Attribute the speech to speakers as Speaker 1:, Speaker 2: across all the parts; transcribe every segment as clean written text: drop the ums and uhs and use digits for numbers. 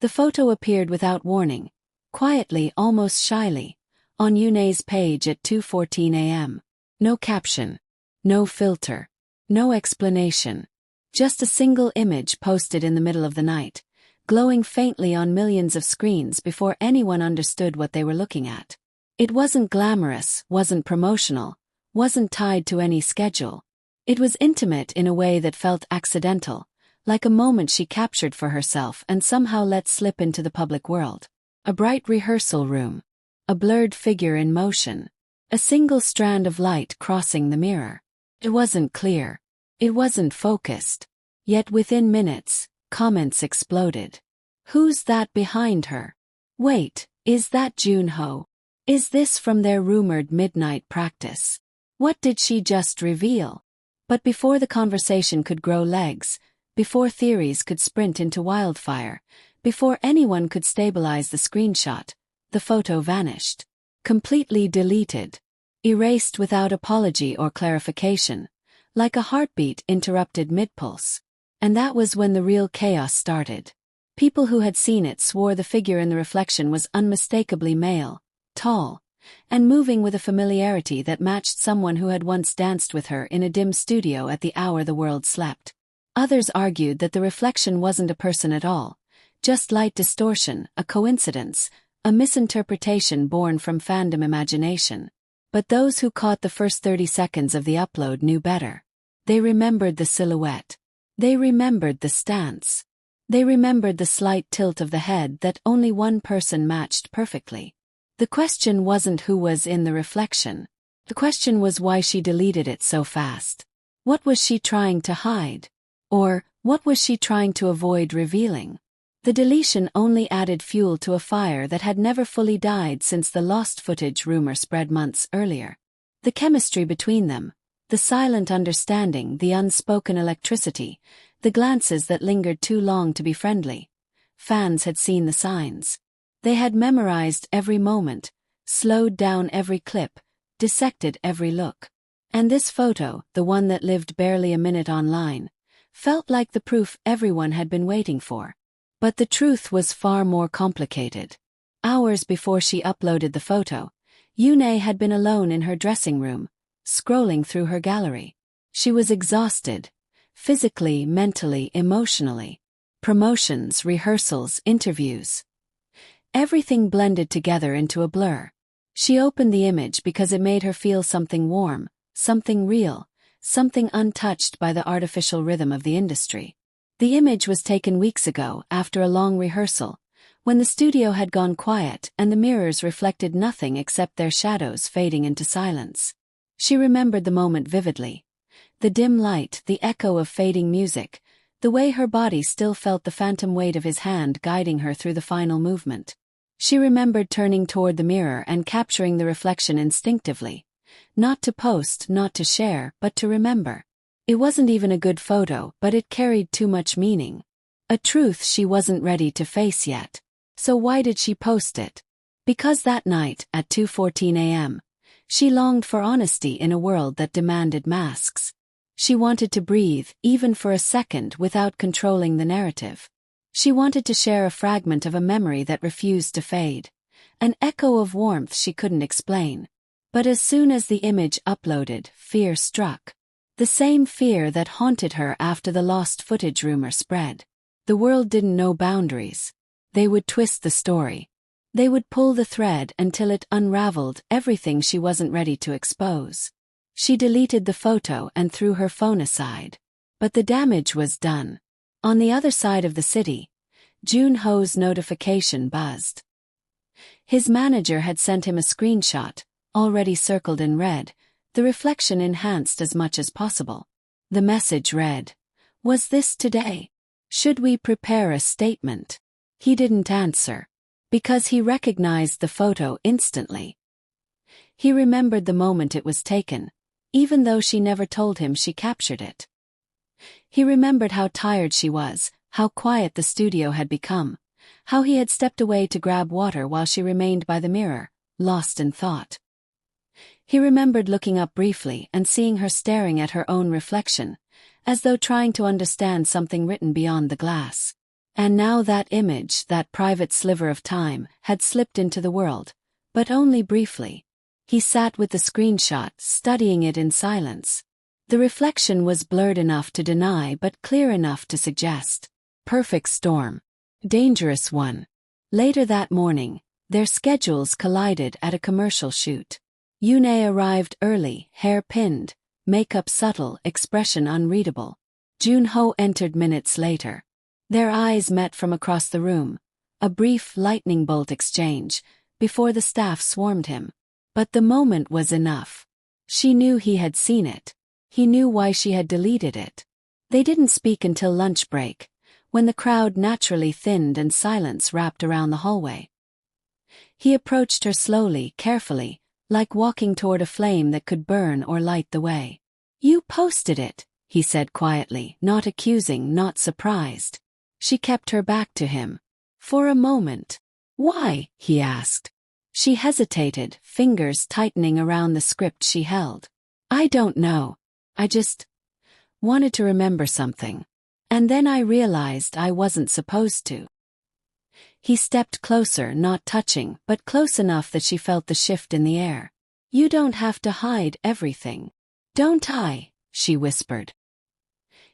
Speaker 1: The photo appeared without warning, quietly, almost shyly, on YoonA's page at 2:14 a.m. No caption, no filter, no explanation. Just a single image posted in the middle of the night, glowing faintly on millions of screens before anyone understood what they were looking at. It wasn't glamorous, wasn't promotional, wasn't tied to any schedule. It was intimate in a way that felt accidental, like a moment she captured for herself and somehow let slip into the public world. A bright rehearsal room. A blurred figure in motion. A single strand of light crossing the mirror. It wasn't clear. It wasn't focused. Yet within minutes, comments exploded. Who's that behind her? Wait, is that Jun-ho? Is this from their rumored midnight practice? What did she just reveal? But before the conversation could grow legs, before theories could sprint into wildfire, before anyone could stabilize the screenshot, the photo vanished. Completely deleted. Erased without apology or clarification, like a heartbeat interrupted mid-pulse. And that was when the real chaos started. People who had seen it swore the figure in the reflection was unmistakably male, tall, and moving with a familiarity that matched someone who had once danced with her in a dim studio at the hour the world slept. Others argued that the reflection wasn't a person at all, just light distortion, a coincidence, a misinterpretation born from fandom imagination. But those who caught the first 30 seconds of the upload knew better. They remembered the silhouette. They remembered the stance. They remembered the slight tilt of the head that only one person matched perfectly. The question wasn't who was in the reflection. The question was why she deleted it so fast. What was she trying to hide? Or, what was she trying to avoid revealing? The deletion only added fuel to a fire that had never fully died since the lost footage rumor spread months earlier. The chemistry between them, the silent understanding, the unspoken electricity, the glances that lingered too long to be friendly. Fans had seen the signs. They had memorized every moment, slowed down every clip, dissected every look. And this photo, the one that lived barely a minute online, felt like the proof everyone had been waiting for. But the truth was far more complicated. Hours before she uploaded the photo, YoonA had been alone in her dressing room, scrolling through her gallery. She was exhausted, physically, mentally, emotionally. Promotions, rehearsals, interviews. Everything blended together into a blur. She opened the image because it made her feel something warm, something real, something untouched by the artificial rhythm of the industry. The image was taken weeks ago after a long rehearsal, when the studio had gone quiet and the mirrors reflected nothing except their shadows fading into silence. She remembered the moment vividly. The dim light, the echo of fading music, the way her body still felt the phantom weight of his hand guiding her through the final movement. She remembered turning toward the mirror and capturing the reflection instinctively. Not to post, not to share, but to remember. It wasn't even a good photo, but it carried too much meaning. A truth she wasn't ready to face yet. So why did she post it? Because that night, at 2:14 a.m., she longed for honesty in a world that demanded masks. She wanted to breathe, even for a second, without controlling the narrative. She wanted to share a fragment of a memory that refused to fade. An echo of warmth she couldn't explain. But as soon as the image uploaded, fear struck. The same fear that haunted her after the lost footage rumor spread. The world didn't know boundaries. They would twist the story. They would pull the thread until it unraveled everything she wasn't ready to expose. She deleted the photo and threw her phone aside. But the damage was done. On the other side of the city, Jun-ho's notification buzzed. His manager had sent him a screenshot, already circled in red, the reflection enhanced as much as possible. The message read, "Was this today? Should we prepare a statement?" He didn't answer. Because he recognized the photo instantly. He remembered the moment it was taken, even though she never told him she captured it. He remembered how tired she was, how quiet the studio had become, how he had stepped away to grab water while she remained by the mirror, lost in thought. He remembered looking up briefly and seeing her staring at her own reflection, as though trying to understand something written beyond the glass. And now that image, that private sliver of time, had slipped into the world, but only briefly. He sat with the screenshot, studying it in silence. The reflection was blurred enough to deny but clear enough to suggest. Perfect storm. Dangerous one. Later that morning, their schedules collided at a commercial shoot. YoonA arrived early, hair pinned, makeup subtle, expression unreadable. Jun-ho entered minutes later. Their eyes met from across the room, a brief lightning bolt exchange, before the staff swarmed him. But the moment was enough. She knew he had seen it. He knew why she had deleted it. They didn't speak until lunch break, when the crowd naturally thinned and silence wrapped around the hallway. He approached her slowly, carefully, like walking toward a flame that could burn or light the way. "You posted it," he said quietly, not accusing, not surprised. She kept her back to him. For a moment. "Why?" he asked. She hesitated, fingers tightening around the script she held. "I don't know. I just wanted to remember something. And then I realized I wasn't supposed to." He stepped closer, not touching, but close enough that she felt the shift in the air. "You don't have to hide everything." "Don't I?" she whispered.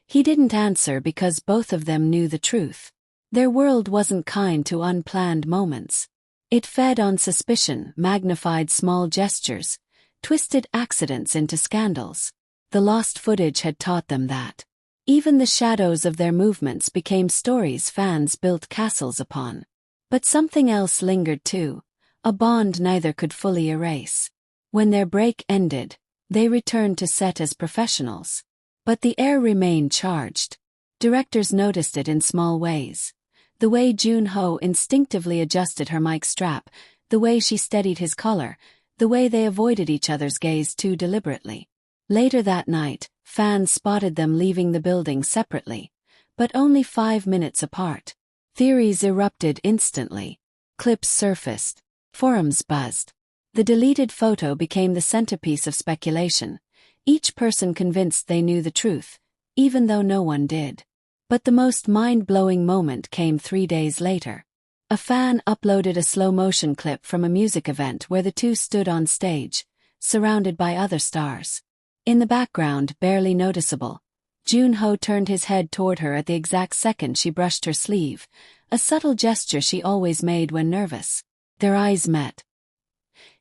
Speaker 1: He didn't answer because both of them knew the truth. Their world wasn't kind to unplanned moments. It fed on suspicion, magnified small gestures, twisted accidents into scandals. The lost footage had taught them that. Even the shadows of their movements became stories fans built castles upon. But something else lingered too, a bond neither could fully erase. When their break ended, they returned to set as professionals. But the air remained charged. Directors noticed it in small ways. The way Jun-ho instinctively adjusted her mic strap, the way she steadied his collar, the way they avoided each other's gaze too deliberately. Later that night, fans spotted them leaving the building separately, but only 5 minutes apart. Theories erupted instantly. Clips surfaced. Forums buzzed. The deleted photo became the centerpiece of speculation. Each person convinced they knew the truth, even though no one did. But the most mind-blowing moment came 3 days later. A fan uploaded a slow-motion clip from a music event where the two stood on stage, surrounded by other stars. In the background, barely noticeable, Jun-ho turned his head toward her at the exact second she brushed her sleeve, a subtle gesture she always made when nervous. Their eyes met.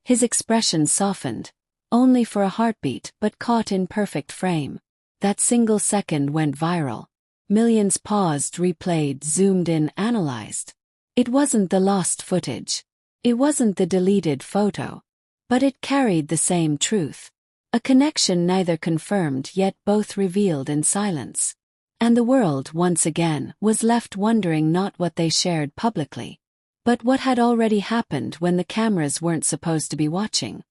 Speaker 1: His expression softened, only for a heartbeat but caught in perfect frame. That single second went viral. Millions paused, replayed, zoomed in, analyzed. It wasn't the lost footage. It wasn't the deleted photo. But it carried the same truth. A connection neither confirmed yet both revealed in silence. And the world, once again, was left wondering not what they shared publicly, but what had already happened when the cameras weren't supposed to be watching.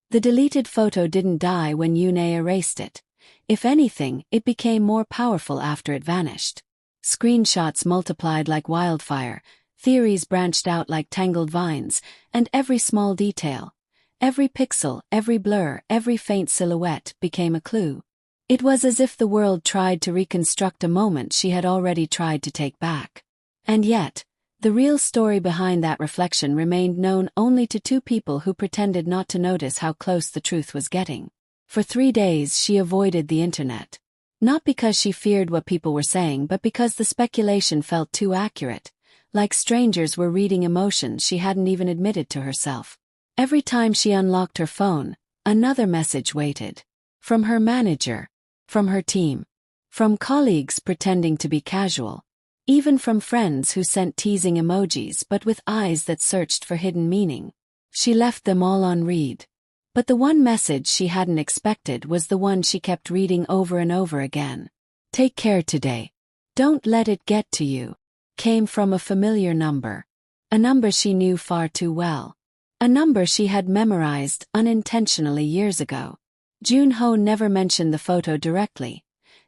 Speaker 1: The deleted photo didn't die when YoonA erased it. If anything, it became more powerful after it vanished. Screenshots multiplied like wildfire, theories branched out like tangled vines, and every small detail, every pixel, every blur, every faint silhouette became a clue. It was as if the world tried to reconstruct a moment she had already tried to take back. And yet, the real story behind that reflection remained known only to two people who pretended not to notice how close the truth was getting. For 3 days she avoided the internet. Not because she feared what people were saying, but because the speculation felt too accurate, like strangers were reading emotions she hadn't even admitted to herself. Every time she unlocked her phone, another message waited. From her manager. From her team. From colleagues pretending to be casual. Even from friends who sent teasing emojis but with eyes that searched for hidden meaning. She left them all on read. But the one message she hadn't expected was the one she kept reading over and over again. "Take care today. Don't let it get to you," came from a familiar number. A number she knew far too well. A number she had memorized unintentionally years ago. Jun-ho never mentioned the photo directly,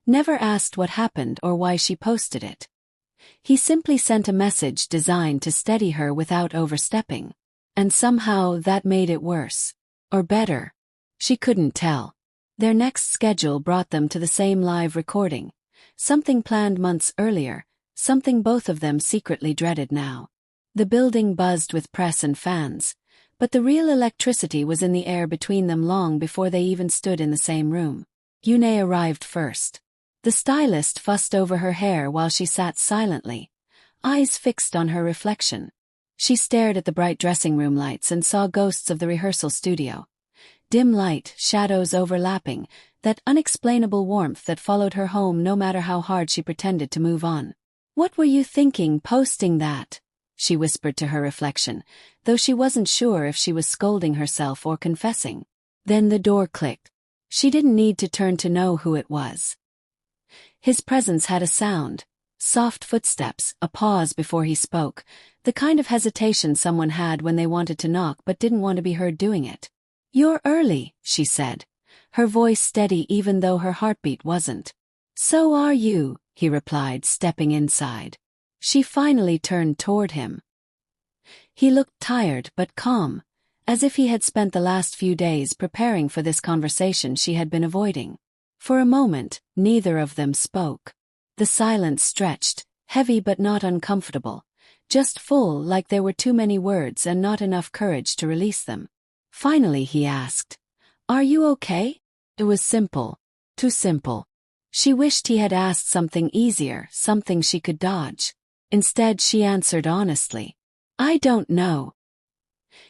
Speaker 1: never asked what happened or why she posted it. He simply sent a message designed to steady her without overstepping. And somehow that made it worse. Or better. She couldn't tell. Their next schedule brought them to the same live recording, something planned months earlier, something both of them secretly dreaded now. The building buzzed with press and fans, but the real electricity was in the air between them long before they even stood in the same room. YoonA arrived first. The stylist fussed over her hair while she sat silently, eyes fixed on her reflection. She stared at the bright dressing room lights and saw ghosts of the rehearsal studio. Dim light, shadows overlapping, that unexplainable warmth that followed her home no matter how hard she pretended to move on. "What were you thinking posting that?" she whispered to her reflection, though she wasn't sure if she was scolding herself or confessing. Then the door clicked. She didn't need to turn to know who it was. His presence had a sound. Soft footsteps, a pause before he spoke, the kind of hesitation someone had when they wanted to knock but didn't want to be heard doing it. "You're early," she said, her voice steady even though her heartbeat wasn't. "So are you," he replied, stepping inside. She finally turned toward him. He looked tired but calm, as if he had spent the last few days preparing for this conversation she had been avoiding. For a moment, neither of them spoke. The silence stretched, heavy but not uncomfortable, just full, like there were too many words and not enough courage to release them. Finally he asked, "Are you okay?" It was simple. Too simple. She wished he had asked something easier, something she could dodge. Instead she answered honestly, "I don't know."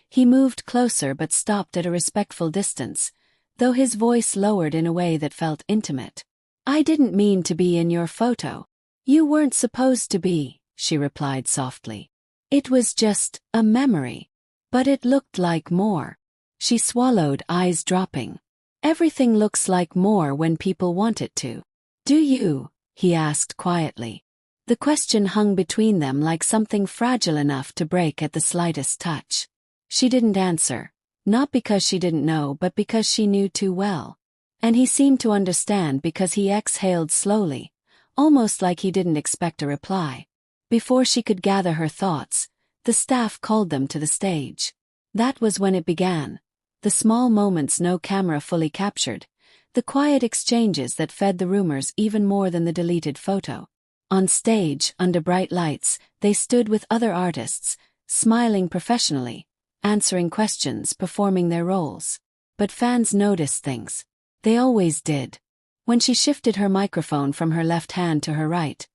Speaker 1: He moved closer but stopped at a respectful distance, though his voice lowered in a way that felt intimate. "I didn't mean to be in your photo." "You weren't supposed to be," she replied softly. "It was just a memory." But it looked like more. She swallowed, eyes dropping. "Everything looks like more when people want it to." "Do you?" he asked quietly. The question hung between them like something fragile enough to break at the slightest touch. She didn't answer, not because she didn't know but because she knew too well. And he seemed to understand because he exhaled slowly, almost like he didn't expect a reply. Before she could gather her thoughts, the staff called them to the stage. That was when it began. The small moments no camera fully captured, the quiet exchanges that fed the rumors even more than the deleted photo. On stage, under bright lights, they stood with other artists, smiling professionally, answering questions, performing their roles. But fans noticed things. They always did. When she shifted her microphone from her left hand to her right,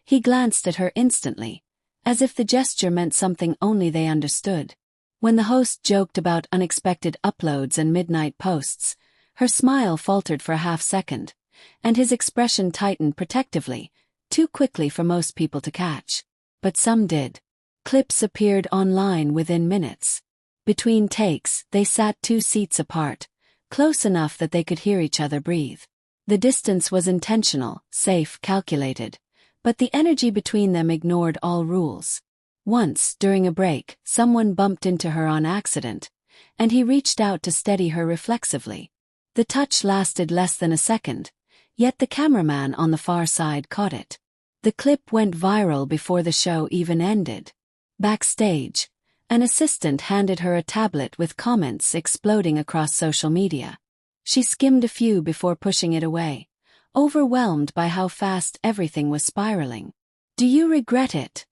Speaker 1: he glanced at her instantly, as if the gesture meant something only they understood. When the host joked about unexpected uploads and midnight posts, her smile faltered for a half-second, and his expression tightened protectively, too quickly for most people to catch. But some did. Clips appeared online within minutes. Between takes, they sat 2 seats apart, close enough that they could hear each other breathe. The distance was intentional, safe, calculated, but the energy between them ignored all rules. Once, during a break, someone bumped into her on accident, and he reached out to steady her reflexively. The touch lasted less than a second, yet the cameraman on the far side caught it. The clip went viral before the show even ended. Backstage, an assistant handed her a tablet with comments exploding across social media. She skimmed a few before pushing it away, overwhelmed by how fast everything was spiraling. "Do you regret it?"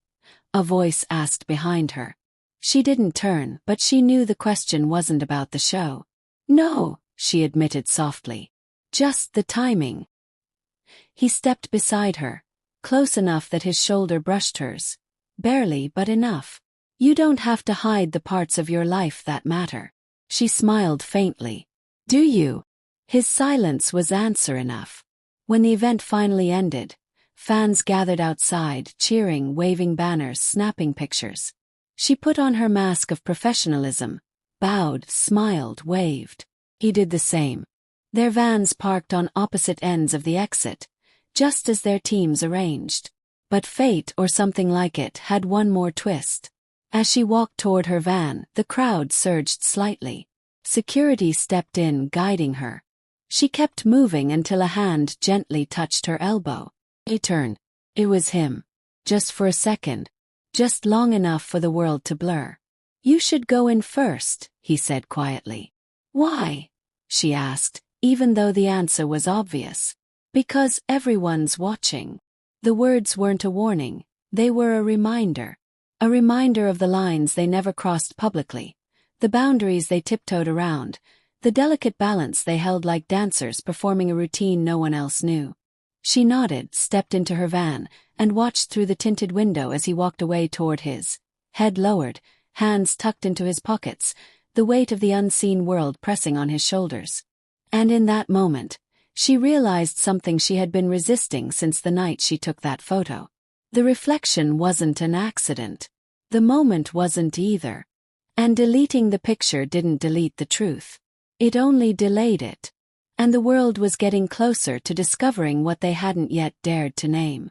Speaker 1: a voice asked behind her. She didn't turn, but she knew the question wasn't about the show. "No," she admitted softly. "Just the timing." He stepped beside her, close enough that his shoulder brushed hers. Barely, but enough. "You don't have to hide the parts of your life that matter." She smiled faintly. "Do you?" His silence was answer enough. When the event finally ended, fans gathered outside, cheering, waving banners, snapping pictures. She put on her mask of professionalism, bowed, smiled, waved. He did the same. Their vans parked on opposite ends of the exit, just as their teams arranged. But fate, or something like it, had one more twist. As she walked toward her van, the crowd surged slightly. Security stepped in, guiding her. She kept moving until a hand gently touched her elbow. He turned. It was him. Just for a second. Just long enough for the world to blur. "You should go in first," he said quietly. "Why?" she asked, even though the answer was obvious. "Because everyone's watching." The words weren't a warning, they were a reminder. A reminder of the lines they never crossed publicly, the boundaries they tiptoed around, the delicate balance they held like dancers performing a routine no one else knew. She nodded, stepped into her van, and watched through the tinted window as he walked away toward his. Head lowered, hands tucked into his pockets, the weight of the unseen world pressing on his shoulders. And in that moment, she realized something she had been resisting since the night she took that photo. The reflection wasn't an accident. The moment wasn't either. And deleting the picture didn't delete the truth. It only delayed it. And the world was getting closer to discovering what they hadn't yet dared to name.